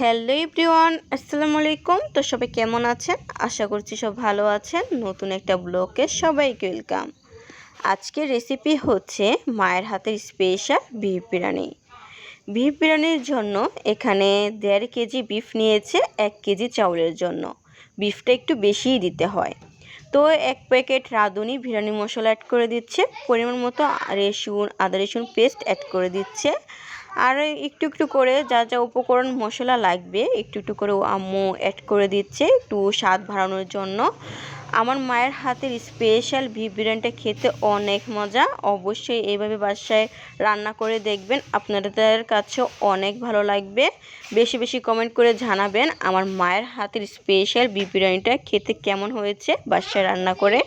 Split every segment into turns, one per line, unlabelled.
Hello everyone, আসসালামু আলাইকুম। তো সবাই কেমন আছেন? আশা করছি সব ভালো আছেন। নতুন একটা ব্লগে সবাইকে ওয়েলকাম। আজকের রেসিপি হচ্ছে মায়ের হাতের স্পেশাল বিফ বিরিয়ানি। বিফ বিরিয়ানির জন্য এখানে 1.5 কেজি বিফ নিয়েছে 1 কেজি চাউলের জন্য। বিফটা একটু বেশিই দিতে হয়। তো 1 প্যাকেট রাঁধুনি বিরিয়ানি মশলা অ্যাড করে দিচ্ছে, পরিমাণ মতো আদা রসুন পেস্ট অ্যাড করে দিচ্ছে, আর একটু একটু করে যা যা উপকরণ মশলা লাগবে একটু একটু করে আম্মু অ্যাড করে দিচ্ছে একটু স্বাদ বাড়ানোর জন্য। আমার মায়ের হাতের স্পেশাল বিফ বিরিয়ানিটা খেতে অনেক মজা। অবশ্যই এইভাবে বাসায় রান্না করে দেখবেন, আপনাদের কাছেও অনেক ভালো লাগবে। বেশি বেশি কমেন্ট করে জানাবেন আমার মায়ের হাতের স্পেশাল বিফ বিরিয়ানিটা খেতে কেমন হয়েছে বাসায় রান্না করে।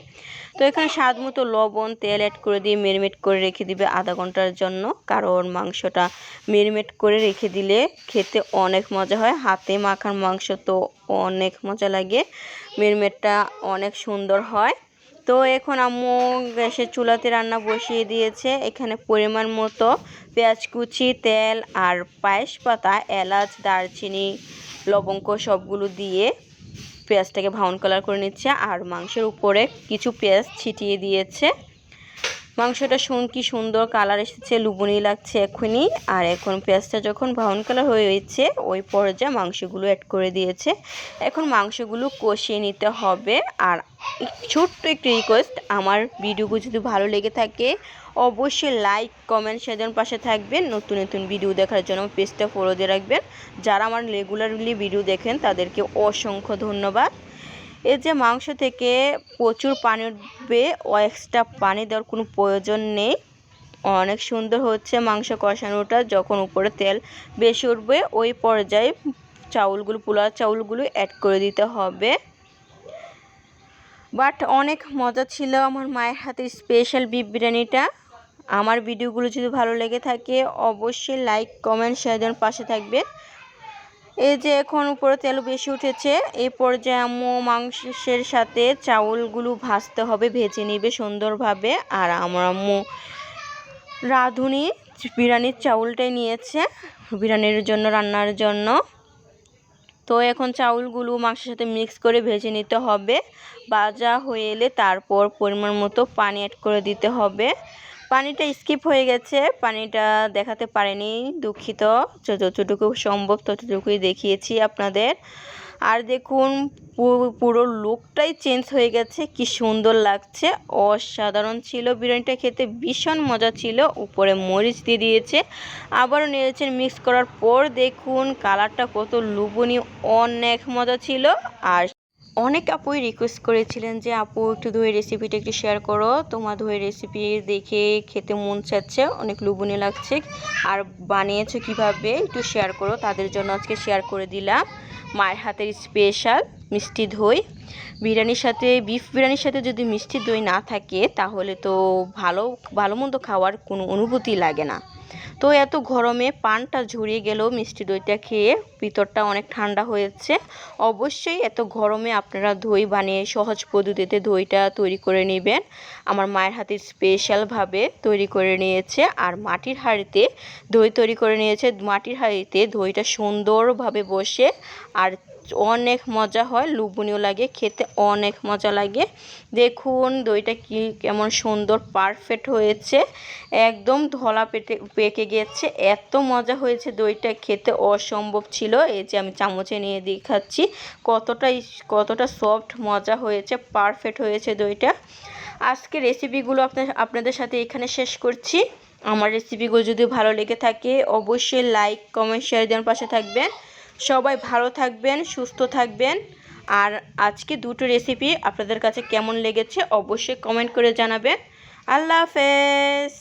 তো এখানে স্বাদ মতো লবণ তেল অ্যাড করে দিয়ে মেরিনেট করে রেখে দিবে আধা ঘন্টার জন্য, কারণ মাংসটা মেরিনেট করে রেখে দিলে খেতে অনেক মজা হয়। হাতে মাখার মাংস তো অনেক মজা লাগে, মেরিনেটটা অনেক সুন্দর হয়। তো এখন আম্মু গ্যাসের চুলাতে রান্না বসিয়ে দিয়েছে। এখানে পরিমাণ মতো পেঁয়াজ কুচি, তেল আর পায়েস পাতা, এলাচ, দারচিনি, লবঙ্গ সবগুলো দিয়ে পেঁয়াজটাকে ব্রাউন কালার করে নিচ্ছে, আর মাংসের উপরে কিছু পেঁয়াজ ছিটিয়ে দিয়েছে। মাংসটা কি সুন্দর কালার এসেছে, লুবনি লাগছে এখনই। আর এখন পেঁয়াজটা যখন ব্রাউন কালার হয়েছে ওই পর্যায়ে মাংসগুলো অ্যাড করে দিয়েছে। এখন মাংসগুলো কষিয়ে নিতে হবে। আর ছোট্ট একটি রিকোয়েস্ট, আমার ভিডিওগুলো যদি ভালো লেগে থাকে অবশ্যই লাইক কমেন্ট শেয়ার পাশে থাকবেন। নতুন নতুন ভিডিও দেখার জন্য পেজটা ফলো দিয়ে রাখবেন। যারা আমার রেগুলারলি ভিডিও দেখেন তাদেরকে অসংখ্য ধন্যবাদ। এই যে মাংস থেকে প্রচুর পানি উঠবে, এক্সট্রা পানি দেওয়ার কোনো প্রয়োজন নেই। অনেক সুন্দর হচ্ছে মাংস কষানোটা। যখন উপরে তেল বেশি উঠবে ওই পর্যায়ে পোলাও চাউলগুলো অ্যাড করে দিতে হবে। বাট অনেক মজা ছিল আমার মায়ের হাতের স্পেশাল বিফ বিরিয়ানিটা। আমার ভিডিওগুলো যদি ভালো লেগে থাকে অবশ্যই লাইক কমেন্ট শেয়ার পাশে থাকবে। এই যে এখন উপরে তেল বেশি উঠেছে, এই পর্যায়ে আম্মু মাংসের সাথে চাউলগুলো ভাজতে হবে, ভেজে নিবে সুন্দরভাবে। আর আমার আম্মু রাঁধুনি বিরিয়ানির চাউলটাই নিয়েছে বিরিয়ানির জন্য, রান্নার জন্য। তো এখন চাউলগুলো মাংসের সাথে মিক্স করে ভেজে নিতে হবে। ভাজা হয়ে এলে তারপর পরিমাণ মতো পানি অ্যাড করে দিতে হবে। পানিটা স্কিপ হয়ে গেছে, পানিটা দেখাতে পারিনি, দুঃখিত। যতটুকু সম্ভব ততটুকুই দেখিয়েছি আপনাদের। আর দেখুন পুরো লুকটাই চেঞ্জ হয়ে গেছে, কি সুন্দর লাগছে, অসাধারণ ছিল। বিরিয়ানিটা খেতে ভীষণ মজা ছিল। উপরে মরিচ দিয়ে দিয়েছে, আবারও নেড়েছেন মিক্স করার পর দেখুন কালারটা কত লোভনীয়, অনেক মজা ছিল। আর অনেক আপুই রিকোয়েস্ট করেছিলেন যে আপু একটু দইয়ের রেসিপিটা একটু শেয়ার করো, তোমার দইয়ের রেসিপি দেখে খেতে মন চাচ্ছে, অনেক লোভনীয় লাগছে, আর বানিয়েছো কিভাবে একটু শেয়ার করো। তাদের জন্য আজকে শেয়ার করে দিলাম মায়ের হাতের স্পেশাল মিষ্টি দই বিরিয়ানির সাথে। বিফ বিরিয়ানির সাথে যদি মিষ্টি দই না থাকে তাহলে তো ভালো মন্দ খাওয়ার কোনো অনুভূতি লাগে না। তো এত গরমে পানটা ঝরিয়ে গেল মিষ্টি দইটা খেয়ে, ভিতরটা অনেক ঠান্ডা হয়েছে। অবশ্যই এত গরমে আপনারা দই বানিয়ে সহজ পদ্ধতিতে দইটা তৈরি করে নেবেন। আমার মায়ের হাতে স্পেশালভাবে তৈরি করে নিয়েছে, আর মাটির হাঁড়িতে দই তৈরি করে নিয়েছে। মাটির হাঁড়িতে দইটা সুন্দরভাবে বসে, আর অনেক মজা হয়, লোভনীয় লাগে খেতে, অনেক মজা লাগে। দেখুন দইটা কেমন সুন্দর পারফেক্ট হয়েছে, একদম ধলা পেকে গেছে, এত মজা হয়েছে দইটা খেতে, অসম্ভব ছিল। এই যে আমি চামচে নিয়ে দেখাচ্ছি কতটা সফট মজা হয়েছে, পারফেক্ট হয়েছে দইটা। আজকে রেসিপিগুলো আপনাদের সাথে এখানে শেষ করছি। আমার রেসিপিগুলো যদি ভালো লেগে থাকে অবশ্যই লাইক কমেন্ট শেয়ার দেওয়ার পাশে থাকবেন। সবাই ভালো থাকবেন, সুস্থ থাকবেন। আর আজকে দুটো রেসিপি আপনাদের কাছে কেমন লেগেছে অবশ্যই কমেন্ট করে জানাবেন। আল্লাহ হাফেজ।